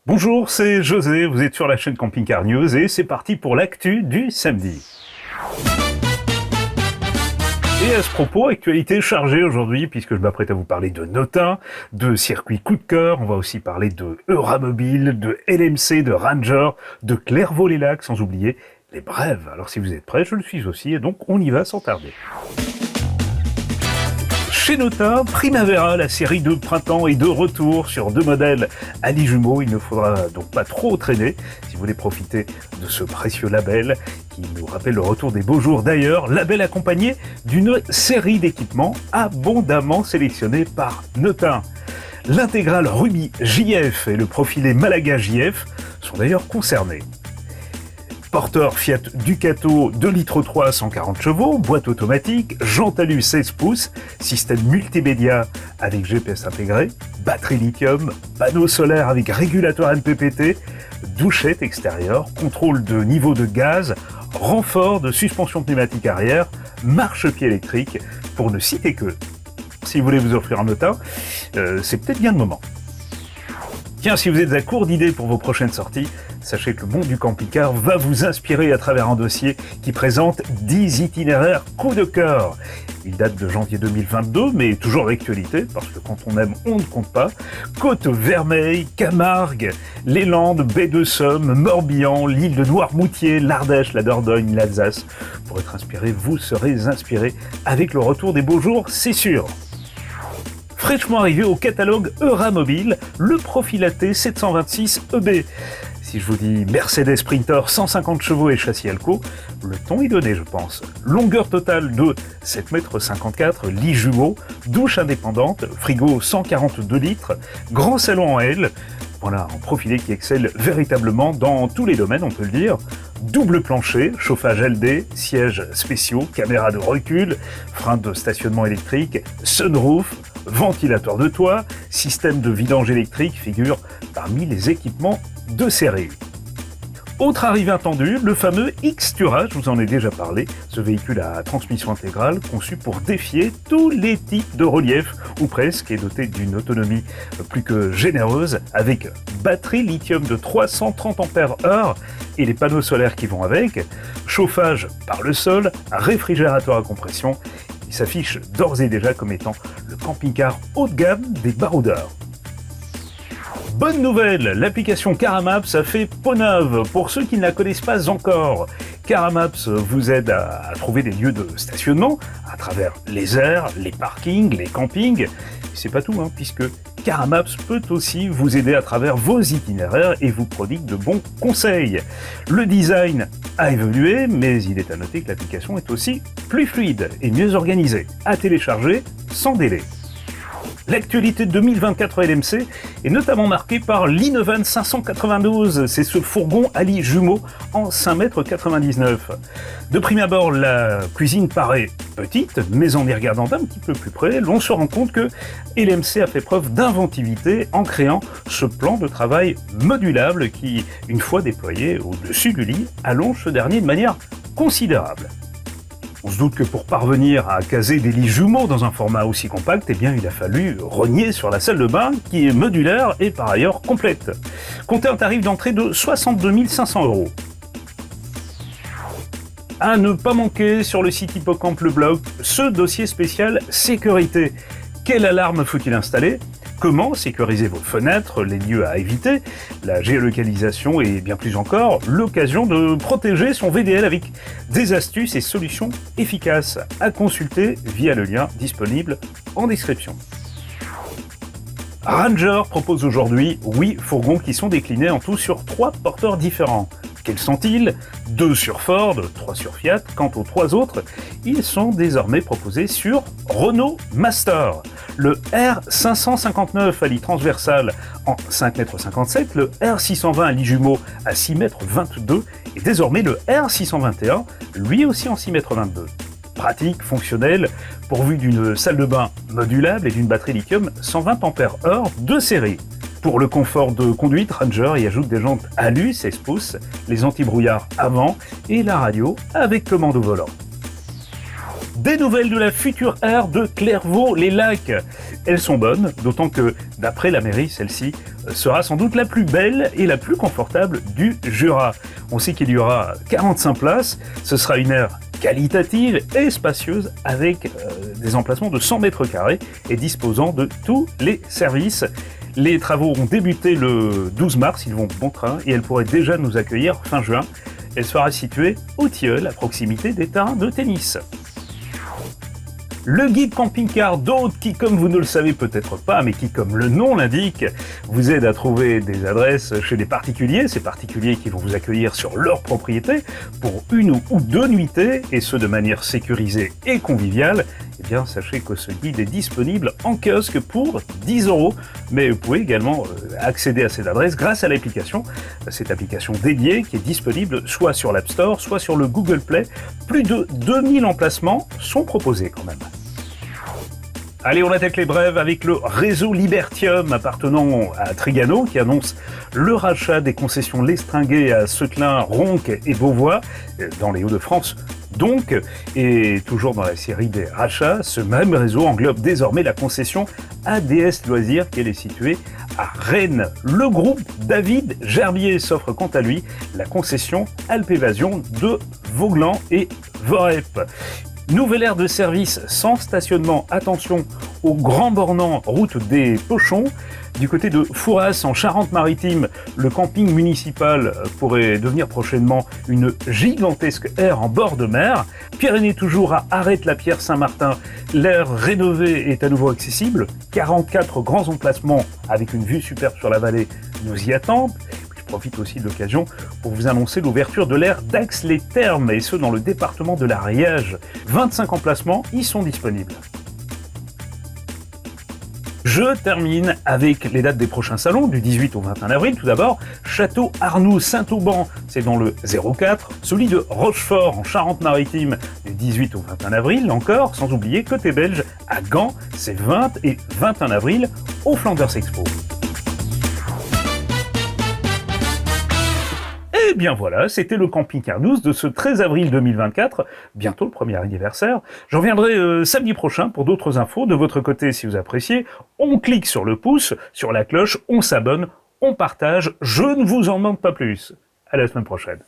Bonjour, c'est José, vous êtes sur la chaîne Camping Car News et c'est parti pour l'actu du samedi. Et à ce propos, actualité chargée aujourd'hui puisque je m'apprête à vous parler de Notin, de circuit coup de cœur, on va aussi parler de Euramobile, de LMC, de Ranger, de Clairvaux-les-Lacs, sans oublier les brèves. Alors si vous êtes prêts, je le suis aussi et donc on y va sans tarder. Chez Notin, Primavera, la série de printemps est de retour sur deux modèles Ali jumeaux. Il ne faudra donc pas trop traîner si vous voulez profiter de ce précieux label qui nous rappelle le retour des beaux jours. D'ailleurs, label accompagné d'une série d'équipements abondamment sélectionnés par Notin. L'intégrale Ruby JF et le profilé Malaga JF sont d'ailleurs concernés. Porteur Fiat Ducato 2 litres 3 140 chevaux, boîte automatique, jante alu 16 pouces, système multimédia avec GPS intégré, batterie lithium, panneau solaire avec régulateur MPPT, douchette extérieure, contrôle de niveau de gaz, renfort de suspension pneumatique arrière, marchepied électrique, pour ne citer que. Si vous voulez vous offrir un Notin, c'est peut-être bien le moment. Tiens, si vous êtes à court d'idées pour vos prochaines sorties, sachez que le monde du camping-car va vous inspirer à travers un dossier qui présente 10 itinéraires coup de cœur. Il date de janvier 2022, mais toujours d'actualité, parce que quand on aime, on ne compte pas. Côte-Vermeille, Camargue, les Landes, baie de Somme, Morbihan, l'île de Noirmoutier, l'Ardèche, la Dordogne, l'Alsace. Pour être inspiré, vous serez inspiré avec le retour des beaux jours, c'est sûr. Fraîchement arrivé au catalogue Euramobile, le Profilaté 726 EB. Si je vous dis Mercedes Sprinter 150 chevaux et châssis Alco, le ton est donné je pense. Longueur totale de 7,54 m, lit jumeaux, douche indépendante, frigo 142 litres, grand salon en L. Voilà, un profilé qui excelle véritablement dans tous les domaines, on peut le dire. Double plancher, chauffage LD, sièges spéciaux, caméra de recul, frein de stationnement électrique, sunroof, ventilateur de toit, système de vidange électrique figure parmi les équipements de série. Autre arrivée attendue, le fameux Xtura, je vous en ai déjà parlé, ce véhicule à transmission intégrale conçu pour défier tous les types de relief, ou presque, et doté d'une autonomie plus que généreuse, avec batterie lithium de 330 Ah et les panneaux solaires qui vont avec, chauffage par le sol, réfrigérateur à compression. Il s'affiche d'ores et déjà comme étant le camping-car haut de gamme des baroudeurs. Bonne nouvelle, l'application Caramaps a fait peau neuve pour ceux qui ne la connaissent pas encore. Caramaps vous aide à trouver des lieux de stationnement à travers les aires, les parkings, les campings. Et c'est pas tout, puisque Caramaps peut aussi vous aider à travers vos itinéraires et vous prodigue de bons conseils. Le design a évolué, mais il est à noter que l'application est aussi plus fluide et mieux organisée. À télécharger sans délai. L'actualité 2024 LMC est notamment marquée par l'Inovan 592, c'est ce fourgon Ali jumeau en 5,99 m. De prime abord, la cuisine paraît petite, mais en y regardant d'un petit peu plus près, l'on se rend compte que LMC a fait preuve d'inventivité en créant ce plan de travail modulable qui, une fois déployé au-dessus du lit, allonge ce dernier de manière considérable. On se doute que pour parvenir à caser des lits jumeaux dans un format aussi compact, il a fallu rogner sur la salle de bain qui est modulaire et par ailleurs complète. Comptez un tarif d'entrée de 62 500 €. À ne pas manquer sur le site Hippocampe Le Blog, ce dossier spécial sécurité. Quelle alarme faut-il installer ? Comment sécuriser vos fenêtres, les lieux à éviter, la géolocalisation et bien plus encore, l'occasion de protéger son VDL avec des astuces et solutions efficaces à consulter via le lien disponible en description. Ranger propose aujourd'hui 8 fourgons qui sont déclinés en tout sur 3 porteurs différents. Quels sont-ils ? 2 sur Ford, 3 sur Fiat. Quant aux 3 autres, ils sont désormais proposés sur Renault Master. Le R559 à lit transversal en 5,57 m, le R620 à lit jumeau à 6,22 m et désormais le R621, lui aussi en 6,22 m. Pratique, fonctionnel, pourvu d'une salle de bain modulable et d'une batterie lithium 120 Ah de série. Pour le confort de conduite, Ranger y ajoute des jantes alu 16 pouces, les anti-brouillards avant et la radio avec commande au volant. Des nouvelles de la future aire de Clairvaux-les-Lacs. Elles sont bonnes, d'autant que, d'après la mairie, celle-ci sera sans doute la plus belle et la plus confortable du Jura. On sait qu'il y aura 45 places, ce sera une aire qualitative et spacieuse avec des emplacements de 100 mètres carrés et disposant de tous les services. Les travaux ont débuté le 12 mars, ils vont bon train et elle pourrait déjà nous accueillir fin juin. Elle sera située au Tilleul, à proximité des terrains de tennis. Le guide camping-car d'Aude qui, comme vous ne le savez peut-être pas, mais qui, comme le nom l'indique, vous aide à trouver des adresses chez des particuliers, ces particuliers qui vont vous accueillir sur leur propriété pour une ou deux nuitées, et ce de manière sécurisée et conviviale. Eh bien, sachez que ce guide est disponible en kiosque pour 10 €, mais vous pouvez également accéder à cette adresse grâce à l'application, cette application dédiée qui est disponible soit sur l'App Store, soit sur le Google Play. Plus de 2000 emplacements sont proposés quand même. Allez, on attaque les brèves avec le réseau Libertium appartenant à Trigano qui annonce le rachat des concessions Lestringuet à Seclin, Ronques et Beauvois dans les Hauts-de-France. Donc, et toujours dans la série des rachats, ce même réseau englobe désormais la concession ADS Loisirs qui est située à Rennes. Le groupe David Gerbier s'offre quant à lui la concession Alpe Évasion de Vauglan et Vorep. Nouvelle aire de service sans stationnement, attention au Grand Bornand, route des Pochons. Du côté de Fouras, en Charente-Maritime, le camping municipal pourrait devenir prochainement une gigantesque aire en bord de mer. Pyrénées toujours à Arrête-la-Pierre-Saint-Martin, l'aire rénovée est à nouveau accessible. 44 grands emplacements avec une vue superbe sur la vallée nous y attendent. Je profite aussi de l'occasion pour vous annoncer l'ouverture de l'aire d'Aix-les-Thermes, et ce dans le département de l'Ariège. 25 emplacements y sont disponibles. Je termine avec les dates des prochains salons, du 18 au 21 avril. Tout d'abord, Château Arnoux Saint-Auban, c'est dans le 04. Celui de Rochefort, en Charente-Maritime, du 18 au 21 avril. Encore, sans oublier, côté belge, à Gand, c'est 20 et 21 avril, au Flanders Expo. Et bien voilà, c'était le Camping Car News de ce 13 avril 2024, bientôt le premier anniversaire. J'en reviendrai samedi prochain pour d'autres infos. De votre côté, si vous appréciez, on clique sur le pouce, sur la cloche, on s'abonne, on partage. Je ne vous en demande pas plus. À la semaine prochaine.